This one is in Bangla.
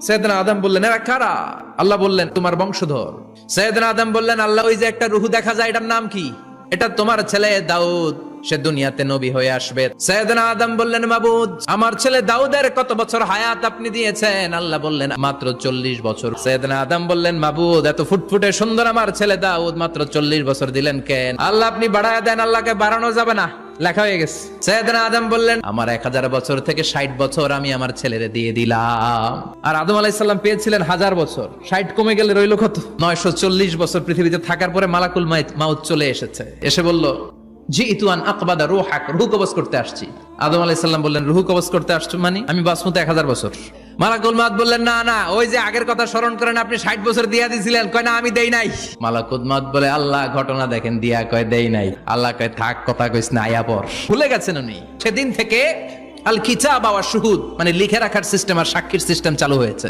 সাইয়েদনা আদম বললেন, এরা কারা? আল্লাহ বললেন, তোমার বংশধর। সাইয়েদনা আদম বললেন, আল্লাহ ওই যে একটা রূহ দেখা যায়, এটার নাম কি? এটা তোমার ছেলে দাউদ, সে দুনিয়াতে নবী হয়ে আসবে। সাইয়েদনা আদম বললেন, মাবুদ, আমার ছেলে দাউদের কত বছর হায়াত আপনি দিয়েছেন? আল্লাহ বললেন, মাত্র 40 বছর। সাইয়েদনা আদম বললেন, মাবুদ, এত ফুটফুটে সুন্দর আমার ছেলে দাউদ, মাত্র 40 বছর দিলেন কেন? আল্লাহ, আপনি বাড়ায় দেন, আল্লাহকে বাড়ানো যাবে না, লেখা হয়ে গেছে। সাইয়েদনা আদম বললেন, আমার 1000 বছর থেকে 60 বছর আমি আমার ছেলেরে দিয়ে দিলাম। আর আদম আলাইহিস সালাম পেয়েছিলেন 1000 বছর, 60 কমে গেলে রইল কত? 940 বছর পৃথিবীতে থাকার পরে মালাকুল মাউত চলে এসেছে, এসে বলল, জিইতু আন আকবাদা রূহাক, রূহ কবজ করতে আসছি। আদম আলাইহিস সালাম বললেন, রূহ কবজ করতে আসছো মানে? আমি বাঁচবো 1000 বছর। মালাকুল মাউত বললেন, না না, ওই যে আগের কথা স্মরণ করেন, আপনি 60 বছর দিয়া দিয়েছিলেন। কয়, না, আমি দেই নাই। মালাকুল মাউত বলে, আল্লাহ, ঘটনা দেখেন, দিয়া কয় দেই নাই। আল্লাহ কয়, থাক, কথা কইস না, আয়া পর। ভুলে গেছেন উনি। সেদিন থেকে আল কিতাব ওয়া শুহুদ, মানে লিখে রাখার সিস্টেম আর সাক্ষীর সিস্টেম চালু হয়েছে।